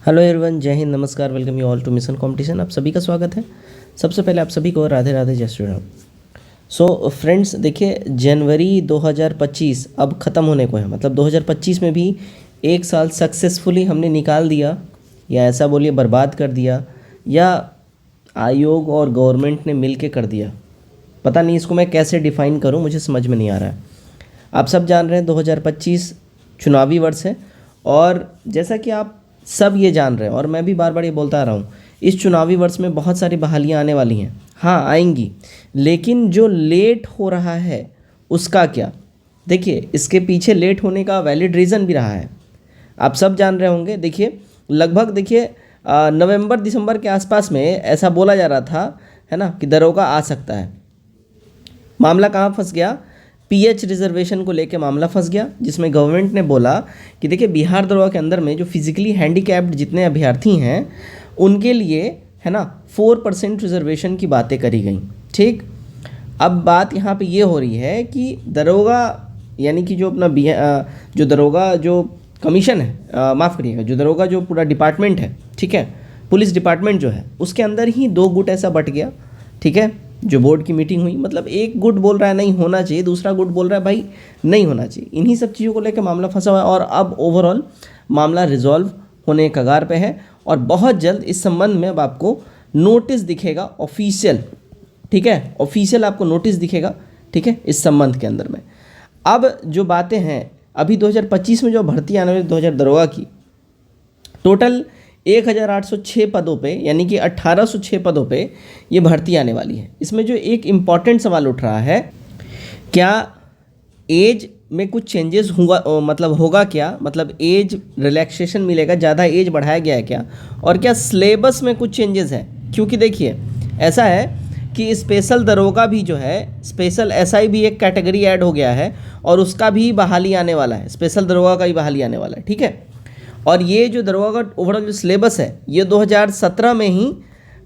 Hello everyone, जय हिंद, नमस्कार, welcome you all to mission competition. आप सभी का स्वागत है। सबसे पहले आप सभी को राधे राधे, जय श्री राम। सो फ्रेंड्स, देखिए जनवरी 2025 अब ख़त्म होने को है। मतलब 2025 में भी एक साल सक्सेसफुली हमने निकाल दिया, या ऐसा बोलिए बर्बाद कर दिया, या आयोग और गवर्नमेंट ने मिल के कर दिया। पता नहीं इसको मैं कैसे डिफ़ाइन करूँ, मुझे समझ में नहीं आ रहा है। आप सब जान रहे हैं 2025 चुनावी वर्ष है, और जैसा कि आप सब ये जान रहे हैं और मैं भी बार बार ये बोलता आ रहा हूँ, इस चुनावी वर्ष में बहुत सारी बहालियाँ आने वाली हैं। हाँ, आएंगी, लेकिन जो लेट हो रहा है उसका क्या? देखिए, इसके पीछे लेट होने का वैलिड रीज़न भी रहा है, आप सब जान रहे होंगे। देखिए, लगभग देखिए नवंबर दिसंबर के आसपास में ऐसा बोला जा रहा था, है ना, कि दरोगा आ सकता है। मामला कहाँ फंस गया? पीएच रिजर्वेशन को लेके मामला फंस गया, जिसमें गवर्नमेंट ने बोला कि देखिए बिहार दरोगा के अंदर में जो फिजिकली हैंडीकैप्ड जितने अभ्यर्थी हैं उनके लिए, है ना, 4% रिजर्वेशन की बातें करी गई। ठीक, अब बात यहाँ पे ये हो रही है कि दरोगा यानी कि जो अपना जो दरोगा जो कमीशन है, माफ़ करिएगा, जो दरोगा जो पूरा डिपार्टमेंट है, ठीक है, पुलिस डिपार्टमेंट जो है, उसके अंदर ही दो गुट ऐसा बट गया। ठीक है, जो बोर्ड की मीटिंग हुई, मतलब एक गुट बोल रहा है नहीं होना चाहिए, दूसरा गुट बोल रहा है भाई नहीं होना चाहिए। इन्हीं सब चीज़ों को लेकर मामला फंसा हुआ है, और अब ओवरऑल मामला रिजॉल्व होने के कगार पे है, और बहुत जल्द इस संबंध में अब आपको नोटिस दिखेगा ऑफिशियल। ठीक है, ऑफिशियल आपको नोटिस दिखेगा, ठीक है, इस संबंध के अंदर में। अब जो बातें हैं, अभी 2025 में जो भर्ती आने वाली 2000 दरोगा की, टोटल 1806 पदों पे, यानी कि 1806 पदों पे ये भर्ती आने वाली है। इसमें जो एक इम्पॉर्टेंट सवाल उठ रहा है, क्या एज में कुछ चेंजेस होगा, मतलब होगा क्या, मतलब एज रिलैक्सेशन मिलेगा, ज़्यादा एज बढ़ाया गया है क्या, और क्या सिलेबस में कुछ चेंजेस है? क्योंकि देखिए ऐसा है कि स्पेशल दरोगा भी जो है, स्पेशल एसआई भी एक कैटेगरी ऐड हो गया है, और उसका भी बहाली आने वाला है, स्पेशल दरोगा का भी बहाली आने वाला है। ठीक है, और ये जो दरोगा का ओवरऑल जो सिलेबस है, ये 2017 में ही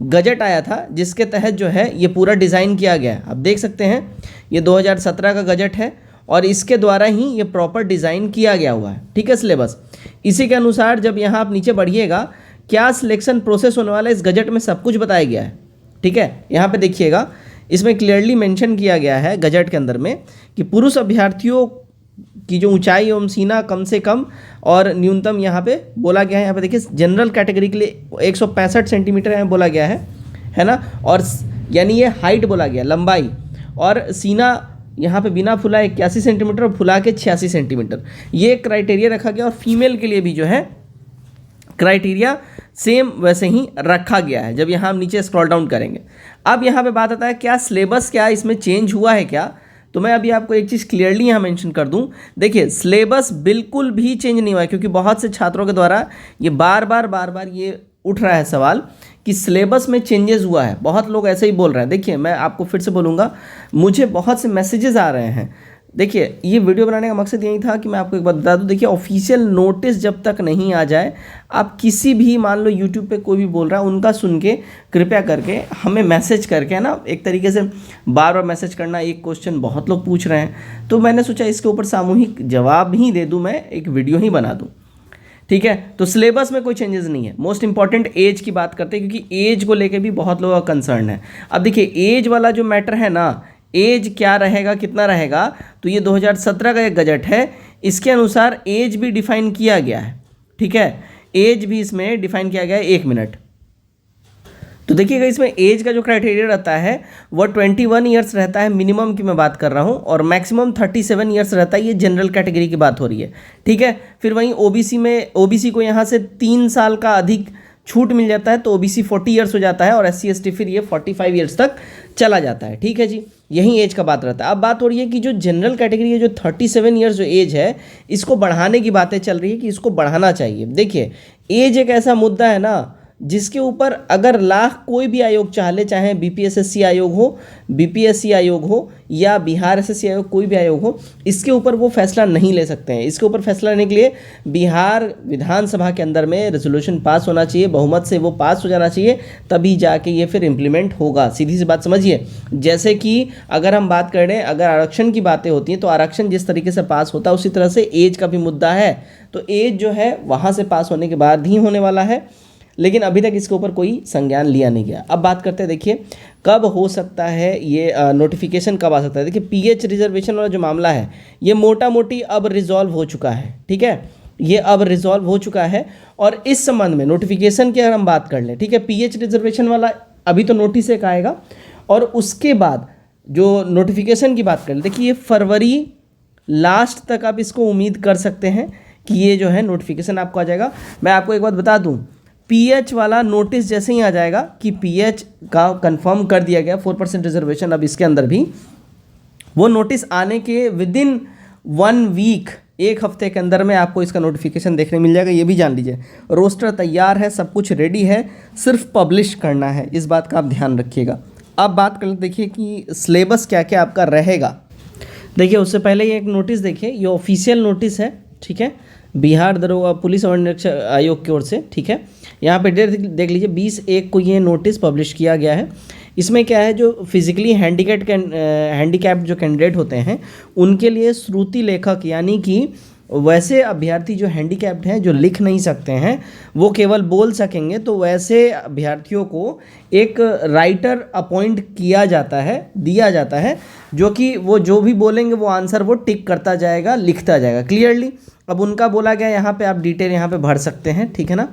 गजट आया था, जिसके तहत जो है ये पूरा डिज़ाइन किया गया है। आप देख सकते हैं ये 2017 का गजट है, और इसके द्वारा ही ये प्रॉपर डिज़ाइन किया गया हुआ है। ठीक है, सिलेबस इसी के अनुसार जब यहाँ आप नीचे बढ़िएगा, क्या सिलेक्शन प्रोसेस होने वाला है, इस गजट में सब कुछ बताया गया है। ठीक है, यहाँ पे देखिएगा, इसमें क्लियरली मेंशन किया गया है गजट के अंदर में कि पुरुष अभ्यर्थियों की जो ऊंचाई एवं सीना कम से कम और न्यूनतम यहाँ पे बोला गया है। यहाँ पे देखिए जनरल कैटेगरी के लिए 165 सेंटीमीटर यहाँ बोला गया है ना, और यानी ये हाइट बोला गया, लंबाई, और सीना यहाँ पे बिना फुला 81 सेंटीमीटर और फुला के 86 सेंटीमीटर, ये क्राइटेरिया रखा गया। और फीमेल के लिए भी जो है क्राइटेरिया सेम वैसे ही रखा गया है, जब यहाँ हम नीचे स्क्रॉल डाउन करेंगे। अब यहाँ पे बात आता है क्या सिलेबस, क्या इसमें चेंज हुआ है क्या? तो मैं अभी आपको एक चीज़ क्लियरली यहाँ मेंशन कर दूँ। देखिए, सिलेबस बिल्कुल भी चेंज नहीं हुआ है, क्योंकि बहुत से छात्रों के द्वारा ये बार बार ये उठ रहा है सवाल कि सिलेबस में चेंजेस हुआ है। बहुत लोग ऐसे ही बोल रहे हैं। देखिए, मैं आपको फिर से बोलूँगा, मुझे बहुत से मैसेजेस आ रहे हैं। देखिए, ये वीडियो बनाने का मकसद यही था कि मैं आपको एक बात बता दूं। देखिए, ऑफिशियल नोटिस जब तक नहीं आ जाए, आप किसी भी, मान लो यूट्यूब पे कोई भी बोल रहा है, उनका सुन के कृपया करके हमें मैसेज करके, है ना, एक तरीके से बार बार मैसेज करना, एक क्वेश्चन बहुत लोग पूछ रहे हैं, तो मैंने सोचा इसके ऊपर सामूहिक जवाब ही दे दूँ, मैं एक वीडियो ही बना दूँ। ठीक है, तो सिलेबस में कोई चेंजेस नहीं है। मोस्ट इंपॉर्टेंट एज की बात करते हैं, क्योंकि एज को लेके भी बहुत लोगों का कंसर्न है। अब देखिए, एज वाला जो मैटर है ना, एज क्या रहेगा, कितना रहेगा, तो ये 2017 का एक गजट है, इसके अनुसार एज भी डिफाइन किया गया है। ठीक है, एज भी इसमें डिफाइन किया गया है। 1 मिनट, तो देखिएगा, इसमें एज का जो क्राइटेरिया रहता है वो 21 ईयर्स रहता है, मिनिमम की मैं बात कर रहा हूँ, और मैक्सिमम 37 ईयर्स रहता है। ये जनरल कैटेगरी की बात हो रही है। ठीक है, फिर वहीं ओबीसी में, ओबीसी को यहाँ से 3 साल का अधिक छूट मिल जाता है, तो ओबीसी 40 ईयर्स हो जाता है, और एससी एसटी फिर ये 45 ईयर्स तक चला जाता है। ठीक है जी, यही एज का बात रहता है। अब बात हो रही है कि जो जनरल कैटेगरी है, जो 37 ईयर्स जो एज है, इसको बढ़ाने की बातें चल रही है कि इसको बढ़ाना चाहिए। देखिए, एज एक ऐसा मुद्दा है ना, जिसके ऊपर अगर लाख कोई भी आयोग चाह ले, चाहे बीपीएसएससी आयोग हो, बीपीएससी आयोग हो या बिहार एसएससी आयोग, कोई भी आयोग हो, इसके ऊपर वो फैसला नहीं ले सकते हैं। इसके ऊपर फैसला लेने के लिए बिहार विधानसभा के अंदर में रेजोल्यूशन पास होना चाहिए, बहुमत से वो पास हो जाना चाहिए, तभी जाके ये फिर इम्प्लीमेंट होगा। सीधी सी बात समझिए। जैसे कि अगर हम बात कर रहे हैं, अगर आरक्षण की बातें होती हैं तो आरक्षण जिस तरीके से पास होता है उसी तरह से एज का भी मुद्दा है। तो एज जो है वहाँ से पास होने के बाद ही होने वाला है, लेकिन अभी तक इसके ऊपर कोई संज्ञान लिया नहीं गया। अब बात करते हैं, देखिए कब हो सकता है ये नोटिफिकेशन कब आ सकता है। देखिए पीएच रिजर्वेशन वाला जो मामला है ये मोटा मोटी अब रिजॉल्व हो चुका है, ठीक है, ये अब रिजॉल्व हो चुका है। और इस संबंध में नोटिफिकेशन की अगर हम बात कर लें, ठीक है, पीएच रिजर्वेशन वाला अभी तो नोटिस एक आएगा और उसके बाद जो नोटिफिकेशन की बात कर लें, देखिए ये फरवरी लास्ट तक आप इसको उम्मीद कर सकते हैं कि ये जो है नोटिफिकेशन आपको आ जाएगा। मैं आपको एक बात बता दूं, पीएच वाला नोटिस जैसे ही आ जाएगा कि पीएच का कंफर्म कर दिया गया 4% रिजर्वेशन, अब इसके अंदर भी वो नोटिस आने के विदिन 1 वीक, एक हफ्ते के अंदर में आपको इसका नोटिफिकेशन देखने मिल जाएगा। ये भी जान लीजिए, रोस्टर तैयार है, सब कुछ रेडी है, सिर्फ पब्लिश करना है, इस बात का आप ध्यान रखिएगा। अब बात कर लेते, देखिए कि सिलेबस क्या क्या आपका रहेगा। देखिए उससे पहले ये एक नोटिस देखिए, ये ऑफिशियल नोटिस है, ठीक है, बिहार दरोगा पुलिस और निरीक्षण आयोग की ओर से, ठीक है। यहाँ पे डेट देख लीजिए, 20/1 को ये नोटिस पब्लिश किया गया है। इसमें क्या है, जो फिजिकली हैंडीकैप्ड जो कैंडिडेट होते हैं उनके लिए श्रुति लेखक, यानी कि वैसे अभ्यर्थी जो हैंडीकैप्ड हैं, जो लिख नहीं सकते हैं, वो केवल बोल सकेंगे, तो वैसे अभ्यर्थियों को एक राइटर अपॉइंट किया जाता है, दिया जाता है, जो कि वो जो भी बोलेंगे वो आंसर वो टिक करता जाएगा, लिखता जाएगा क्लियरली। अब उनका बोला गया यहाँ पे आप डिटेल यहाँ पे भर सकते हैं, ठीक है ना,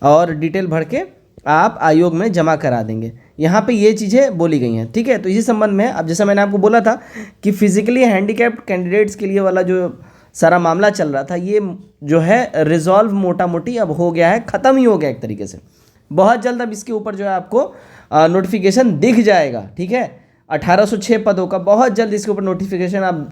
और डिटेल भर के आप आयोग में जमा करा देंगे। यहाँ पे ये चीज़ें बोली गई हैं, ठीक है। तो इसी संबंध में अब जैसा मैंने आपको बोला था कि फिजिकली हैंडीकैप्ड कैंडिडेट्स के लिए वाला जो सारा मामला चल रहा था, ये जो है रिजॉल्व मोटा मोटी अब हो गया है, ख़त्म ही हो गया एक तरीके से। बहुत जल्द अब इसके ऊपर जो है आपको नोटिफिकेशन दिख जाएगा, ठीक है। 1806 पदों का बहुत जल्द इसके ऊपर नोटिफिकेशन आप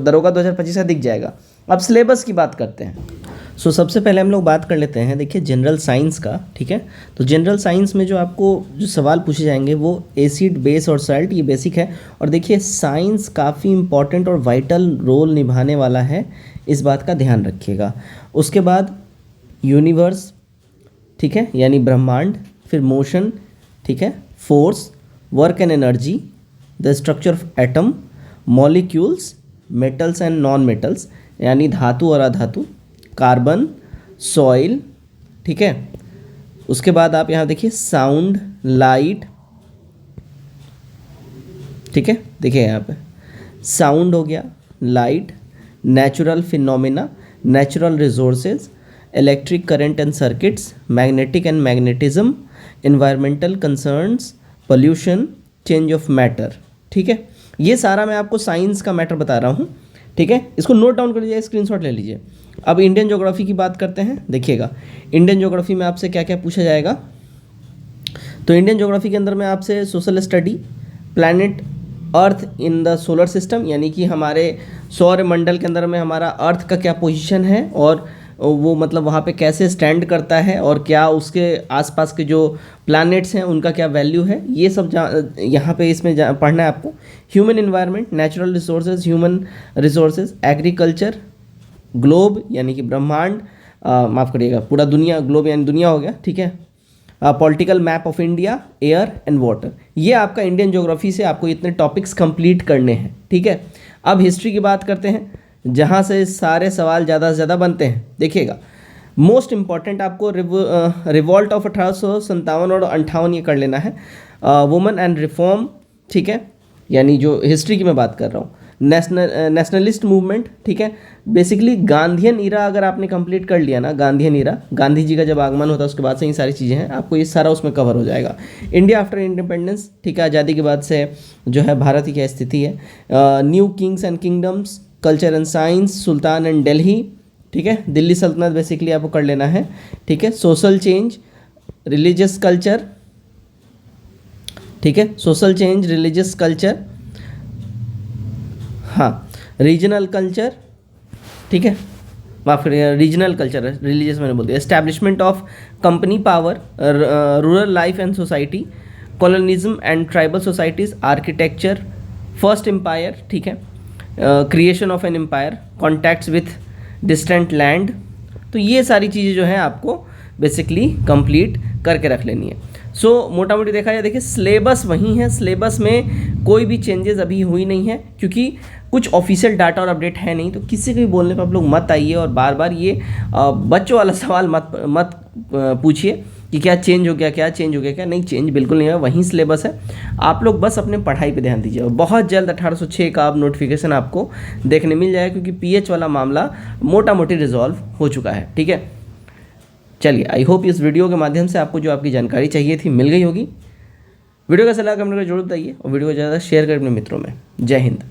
दरोगा 2025 का दिख जाएगा। अब सिलेबस की बात करते हैं। सबसे पहले हम लोग बात कर लेते हैं, देखिए जनरल साइंस का, ठीक है। तो जनरल साइंस में जो आपको जो सवाल पूछे जाएंगे वो एसिड, बेस और साल्ट, ये बेसिक है। और देखिए साइंस काफ़ी इंपॉर्टेंट और वाइटल रोल निभाने वाला है, इस बात का ध्यान रखिएगा। उसके बाद यूनिवर्स, ठीक है, यानी ब्रह्मांड, फिर मोशन, ठीक है, force, work and energy, the structure of atom, molecules, metals and non metals, यानी धातु और अधातु, कार्बन, सॉइल, ठीक है। उसके बाद आप यहाँ देखिए साउंड, लाइट, ठीक है, देखिए यहाँ पे साउंड हो गया, light, natural phenomena, natural resources, electric current and circuits, magnetic and magnetism, environmental concerns, pollution, change of matter, ठीक है। ये सारा मैं आपको साइंस का मैटर बता रहा हूँ, ठीक है। इसको नोट डाउन कर लीजिए, स्क्रीनशॉट ले लीजिए। अब इंडियन ज्योग्राफी की बात करते हैं। देखिएगा इंडियन ज्योग्राफी में आपसे क्या क्या पूछा जाएगा। तो इंडियन ज्योग्राफी के अंदर में आपसे social study, planet earth in the solar system, यानी कि हमारे सौर मंडल के अंदर में हमारा अर्थ का क्या पोजीशन है और वो मतलब वहाँ पे कैसे स्टैंड करता है और क्या उसके आसपास के जो प्लैनेट्स हैं उनका क्या वैल्यू है, ये सब यहाँ पे इसमें पढ़ना है आपको। Human environment, natural resources, human resources, agriculture, globe यानी कि ब्रह्मांड, माफ़ करिएगा पूरा दुनिया, ग्लोब यानी दुनिया हो गया, ठीक है। Political map of India, air and water. ये आपका इंडियन ज्योग्राफी से आपको इतने टॉपिक्स कंप्लीट करने हैं, ठीक है। अब हिस्ट्री की बात करते हैं, जहाँ से सारे सवाल ज़्यादा से ज़्यादा बनते हैं। देखिएगा मोस्ट इम्पॉर्टेंट आपको रिवॉल्ट ऑफ 1857 और 58 ये कर लेना है। वुमेन एंड रिफॉर्म, ठीक है, यानी जो हिस्ट्री की मैं बात कर रहा हूँ। नेशनलिस्ट मूवमेंट, ठीक है, बेसिकली गांधीयन ईरा अगर आपने कंप्लीट कर लिया ना, गांधीयन ईरा, गांधी जी का जब आगमन होता है उसके बाद से ही सारी चीज़ें हैं, आपको ये सारा उसमें कवर हो जाएगा। इंडिया आफ्टर इंडिपेंडेंस, ठीक है, आज़ादी के बाद से जो है भारत की क्या स्थिति है। New Kings and kingdoms, culture and science, sultan and Delhi, ठीक है, दिल्ली सल्तनत बेसिकली आपको कर लेना है, ठीक है। सोशल चेंज, रिलीजियस कल्चर, ठीक है, सोशल चेंज, रिलीजियस कल्चर, हाँ, रीजनल कल्चर, ठीक है, माफ करिए, रीजनल कल्चर, रिलीजियस मैंने बोल दिया, establishment of company power, rural life and society, colonialism and tribal societies, architecture, first empire, ठीक है, creation of an empire, contacts with distant land. तो ये सारी चीज़ें जो है आपको बेसिकली कंप्लीट करके रख लेनी है। सो मोटा मोटी देखा जाए, देखिए सिलेबस वही है, सिलेबस में कोई भी चेंजेस अभी हुई नहीं है, क्योंकि कुछ ऑफिशियल डाटा और अपडेट है नहीं, तो किसी के भी बोलने पर आप लोग मत आइए और बार बार ये बच्चों वाला सवाल मत पूछिए कि क्या चेंज हो गया, क्या चेंज हो गया, क्या नहीं चेंज बिल्कुल नहीं है, वहीं सिलेबस है। आप लोग बस अपने पढ़ाई पे ध्यान दीजिए। बहुत जल्द 1806 का अब नोटिफिकेशन आपको देखने मिल जाएगा, क्योंकि पीएच वाला मामला मोटा मोटी रिजॉल्व हो चुका है, ठीक है। चलिए, आई होप इस वीडियो के माध्यम से आपको जो आपकी जानकारी चाहिए थी मिल गई होगी। वीडियो का सलाह कमेंट करके जरूर बताइए और वीडियो को ज़्यादा शेयर करें अपने मित्रों में। जय हिंद।